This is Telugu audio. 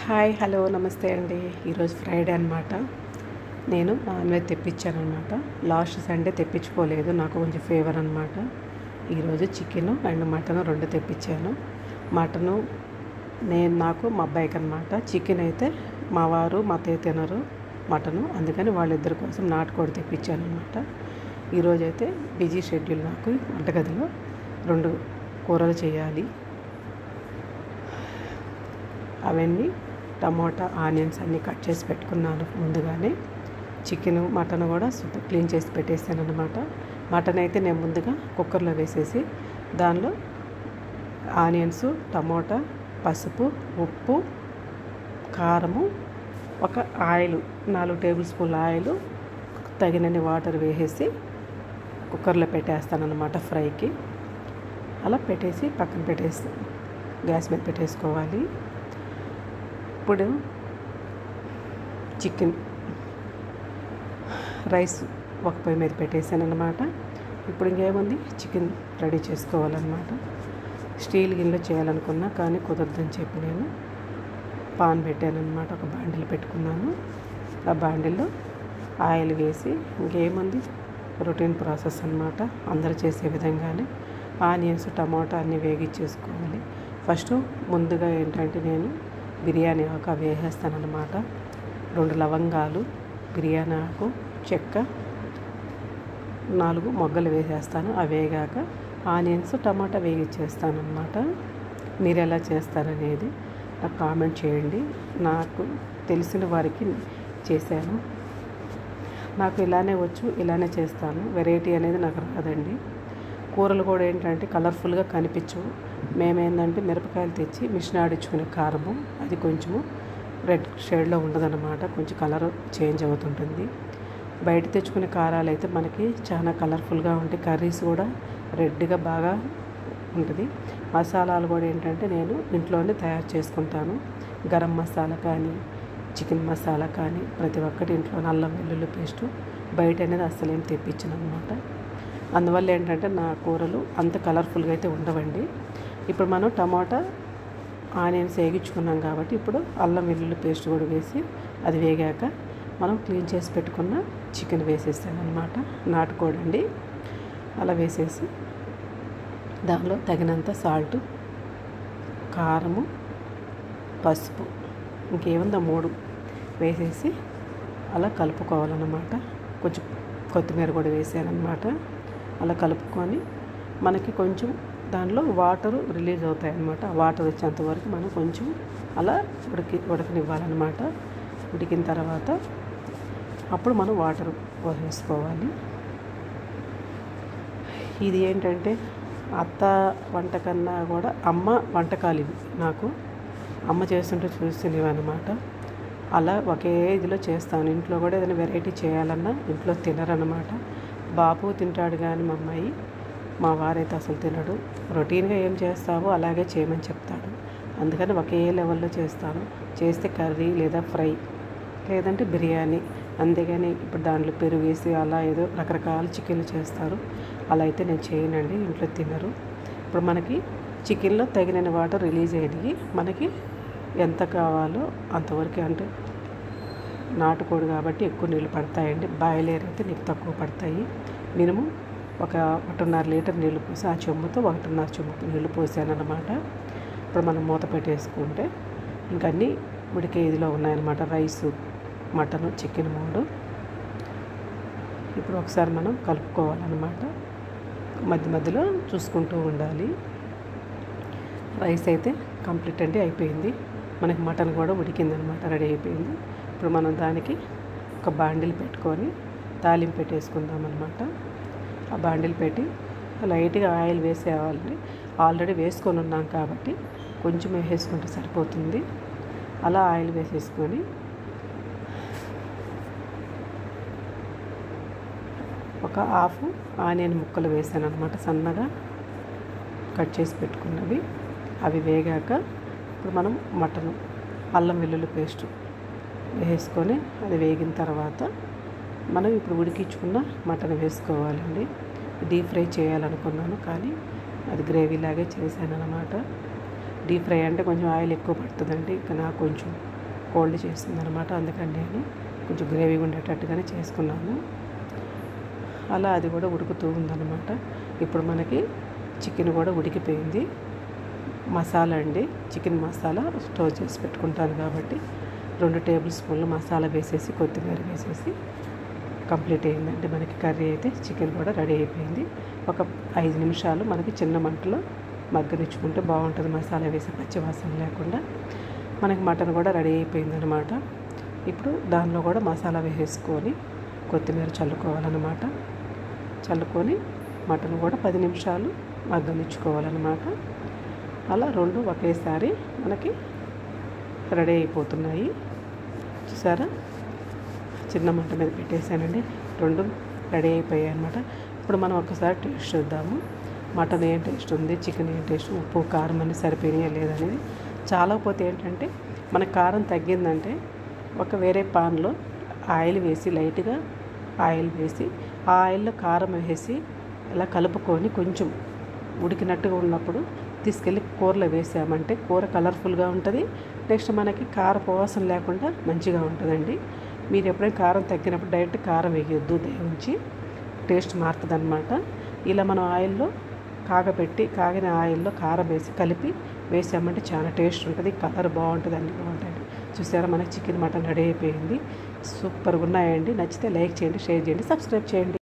హాయ్ హలో నమస్తే అండి. ఈరోజు ఫ్రైడే అనమాట. నేను నాన్ వెజ్ తెప్పించాను అనమాట. లాస్ట్ సండే తెప్పించుకోలేదు, నాకు కొంచెం ఫీవర్ అనమాట. ఈరోజు చికెను అండ్ మటను రెండు తెప్పించాను. మటను నాకు మా అబ్బాయికి అనమాట. చికెన్ అయితే మా వారు మా అత్తయ్య తినరు మటను, అందుకని వాళ్ళిద్దరి కోసం నాటుకోడి తెప్పించాను అనమాట. ఈరోజైతే బిజీ షెడ్యూల్ నాకు. వంటగదిలో 2 కూరలు చేయాలి. అవన్నీ టమోటా ఆనియన్స్ అన్నీ కట్ చేసి పెట్టుకున్నాను ముందుగానే. చికెను మటన్ కూడా సూపర్ క్లీన్ చేసి పెట్టేసాను అనమాట. మటన్ అయితే నేను ముందుగా కుక్కర్లో వేసేసి దానిలో ఆనియన్స్, టమోటా, పసుపు, ఉప్పు, కారము, ఒక ఆయిల్ 4 టేబుల్ స్పూన్ల ఆయిల్, తగినన్ని వాటర్ వేసేసి కుక్కర్లో పెట్టేస్తాను అనమాట ఫ్రైకి. అలా పెట్టేసి పక్కన పెట్టేసి గ్యాస్ మీద పెట్టేసుకోవాలి. ఇప్పుడు చికెన్ రైస్ ఒక పొయ్యి మీద పెట్టేసాను అనమాట. ఇప్పుడు ఇంకేముంది, చికెన్ రెడీ చేసుకోవాలన్నమాట. స్టీల్ గిన్నెలో చేయాలనుకున్నా కానీ కుదరదని చెప్పి నేను పాన్ పెట్టాను అనమాట. ఒక బాండిల్ పెట్టుకున్నాను. ఆ బాండిల్లో ఆయిల్ వేసి ఇంకేముంది, రొటీన్ ప్రాసెస్ అనమాట. అందరూ చేసే విధంగానే ఆనియన్స్, టమాటా అన్నీ వేగిచ్చేసుకోవాలి. ఫస్ట్ ముందుగా ఏంటంటే నేను బిర్యానీ ఆకు వేసేస్తానన్నమాట. 2 లవంగాలు, బిర్యానీ ఆకు, చెక్క, 4 మొగ్గలు వేసేస్తాను. అవి వేగాక ఆనియన్స్, టమాటా వేగిచ్చేస్తాను అనమాట. మీరు ఎలా చేస్తారనేది నాకు కామెంట్ చేయండి. నాకు తెలిసిన వారికి చేశాను. నాకు ఇలానే వచ్చు, ఇలానే చేస్తాను. వెరైటీ అనేది నాకు రాదండి. కూరలు కూడా ఏంటంటే కలర్ఫుల్గా కనిపించవు. మేమేందంటే మిరపకాయలు తెచ్చి మిషన్ ఆడించుకునే కారము, అది కొంచెము రెడ్ షేడ్లో ఉండదన్నమాట. కొంచెం కలర్ చేంజ్ అవుతుంటుంది. బయట తెచ్చుకునే కారాలు అయితే మనకి చాలా కలర్ఫుల్గా ఉంటాయి. కర్రీస్ కూడా రెడ్గా బాగా ఉంటుంది. మసాలాలు కూడా ఏంటంటే నేను ఇంట్లోనే తయారు చేసుకుంటాను. గరం మసాలా కానీ, చికెన్ మసాలా కానీ ప్రతి ఒక్కటి ఇంట్లో. అల్లం వెల్లుల్లి పేస్టు బయట అనేది అస్సలు ఏం తెప్పించను అనమాట. అందువల్ల ఏంటంటే నా కూరలు అంత కలర్ఫుల్గా అయితే ఉండవండి. ఇప్పుడు మనం టమాటా ఆనియన్స్ వేగించుకున్నాం కాబట్టి ఇప్పుడు అల్లం వెల్లుల్లి పేస్ట్ కూడా వేసి అది వేగాక మనం క్లీన్ చేసి పెట్టుకున్న చికెన్ వేసేసాను అనమాట. నాటుకోడి అండి. అలా వేసేసి దానిలో తగినంత సాల్ట్, కారము, పసుపు, ఇంకేముందో 3 వేసేసి అలా కలుపుకోవాలన్నమాట. కొంచెం కొత్తిమీర కూడా వేసాను అనమాట. అలా కలుపుకొని మనకి కొంచెం దానిలో వాటరు రిలీజ్ అవుతాయి అన్నమాట. వాటర్ వచ్చేంత వరకు మనం కొంచెం అలా ఉడకనివ్వాలన్నమాట. ఉడికిన తర్వాత అప్పుడు మనం వాటర్ వేసుకోవాలి. ఇది ఏంటంటే అత్త వంట కన్నా కూడా అమ్మ వంటకాలు ఇవి. నాకు అమ్మ చేస్తుంటే చూసినవన్నమాట. అలా ఒకే ఇదిలో చేస్తాను. ఇంట్లో కూడా ఏదైనా వెరైటీ చేయాలన్నా ఇంట్లో తినరన్నమాట. బాబు తింటాడు కానీ మా అమ్మాయి, మా వారైతే అసలు తినడు. రొటీన్గా ఏం చేస్తావో అలాగే చేయమని చెప్తాడు. అందుకని ఒకే లెవెల్లో చేస్తాను. చేస్తే కర్రీ లేదా ఫ్రై లేదంటే బిర్యానీ. అంతేగాని ఇప్పుడు దాంట్లో పెరుగు వేసి అలా ఏదో రకరకాల చికెన్లు చేస్తారు. అలా అయితే నేను చేయనండి, ఇంట్లో తినరు. ఇప్పుడు మనకి చికెన్లో తగినన్ని వాటర్ రిలీజ్ అయ్యి మనకి ఎంత కావాలో అంతవరకు, అంటే నాటుకోడి కాబట్టి ఎక్కువ నీళ్ళు పడతాయండి. బాయిలర్ అయితే నీకు తక్కువ పడతాయి. మినిమం ఒక 1.5 లీటర్ నీళ్ళు పోసి ఆ చెంబుతో 1.5 చెంబు నీళ్ళు పోసాను అనమాట. ఇప్పుడు మనం మూత పెట్టేసుకుంటే ఇంకన్నీ ఉడికే ఇదిలో ఉన్నాయన్నమాట. Rice, mutton, chicken 3. ఇప్పుడు ఒకసారి మనం కలుపుకోవాలన్నమాట. మధ్య మధ్యలో చూసుకుంటూ ఉండాలి. రైస్ అయితే కంప్లీట్ అండి, అయిపోయింది. మనకి మటన్ కూడా ఉడికిందనమాట, రెడీ అయిపోయింది. ఇప్పుడు మనం దానికి ఒక బాండిల్ పెట్టుకొని తాలింపు పెట్టేసుకుందాం అనమాట. ఆ బాండిల్ పెట్టి లైట్గా ఆయిల్ వేసేయాలండి. ఆల్రెడీ వేసుకొని ఉన్నాం కాబట్టి కొంచెం వేసేసుకుంటే సరిపోతుంది. అలా ఆయిల్ వేసేసుకొని ఒక హాఫ్ ఆనియన్ ముక్కలు వేసాను అనమాట, సన్నగా కట్ చేసి పెట్టుకున్నవి. అవి వేగాక ఇప్పుడు మనం మటను, అల్లం వెల్లుల్లి పేస్టు వేసుకొని అది వేగిన తర్వాత మనం ఇప్పుడు ఉడికించుకున్న మటన్ వేసుకోవాలండి. డీప్ ఫ్రై చేయాలనుకున్నాను కానీ అది గ్రేవీలాగే చేశాను అనమాట. డీప్ ఫ్రై అంటే కొంచెం ఆయిల్ ఎక్కువ పడుతుందండి. ఇక నాకు కొంచెం కోల్డ్ చేస్తుంది అనమాట. అందుకని నేను కొంచెం గ్రేవీగా ఉండేటట్టుగానే చేసుకున్నాను. అలా అది కూడా ఉడుకుతూ ఉందన్నమాట. ఇప్పుడు మనకి చికెన్ కూడా ఉడికిపోయింది. మసాలా అండి, చికెన్ మసాలా స్టోర్ చేసి పెట్టుకుంటాను కాబట్టి 2 టేబుల్ స్పూన్లు మసాలా వేసేసి కొత్తిమీర వేసేసి కంప్లీట్ అయిందండి. మనకి కర్రీ అయితే చికెన్ కూడా రెడీ అయిపోయింది. ఒక 5 నిమిషాలు మనకి చిన్న మంటలో మగ్గనిచ్చుకుంటే బాగుంటుంది, మసాలా వేసి పచ్చివాసన లేకుండా. మనకి మటన్ కూడా రెడీ అయిపోయింది అనమాట. ఇప్పుడు దానిలో కూడా మసాలా వేసేసుకొని కొత్తిమీర చల్లుకోవాలన్నమాట. చల్లుకొని మటన్ కూడా 10 నిమిషాలు మగ్గనిచ్చుకోవాలన్నమాట. అలా 2 ఒకేసారి మనకి రెడీ అయిపోతున్నాయి. చూసారా, చిన్న మంట మీద పెట్టేసానండి. 2 రెడీ అయిపోయాయి అనమాట. ఇప్పుడు మనం ఒకసారి టేస్ట్ చూద్దాము. మటన్ ఏం టేస్ట్ ఉంది, చికెన్ ఏం టేస్ట్, ఉప్పు కారం అన్నీ సరిపోయినాయా లేదనేది. చాలకపోతే ఏంటంటే మన కారం తగ్గిందంటే ఒక వేరే పాన్లో ఆయిల్ వేసి, లైట్గా ఆయిల్ వేసి, ఆ ఆయిల్లో కారం వేసి ఇలా కలుపుకొని కొంచెం ఉడికినట్టుగా ఉన్నప్పుడు తీసుకెళ్ళి కూరలో వేసామంటే కూర కలర్ఫుల్గా ఉంటుంది. నెక్స్ట్ మనకి కారపు వాసన లేకుండా మంచిగా ఉంటుందండి. మీరు ఎప్పుడైనా కారం తగ్గినప్పుడు డైరెక్ట్ కారం వేయొద్దు, దయవుంచి టేస్ట్ మారుతుంది అనమాట. ఇలా మనం ఆయిల్లో కాగిన ఆయిల్లో కారం వేసి కలిపి వేసామంటే చాలా టేస్ట్ ఉంటుంది, కలర్ బాగుంటుంది, అన్నీ బాగుంటాయండి. చూసారా, మనకి చికెన్ మటన్ రెడీ అయిపోయింది. సూపర్గా ఉన్నాయండి. నచ్చితే లైక్ చేయండి, షేర్ చేయండి, సబ్స్క్రైబ్ చేయండి.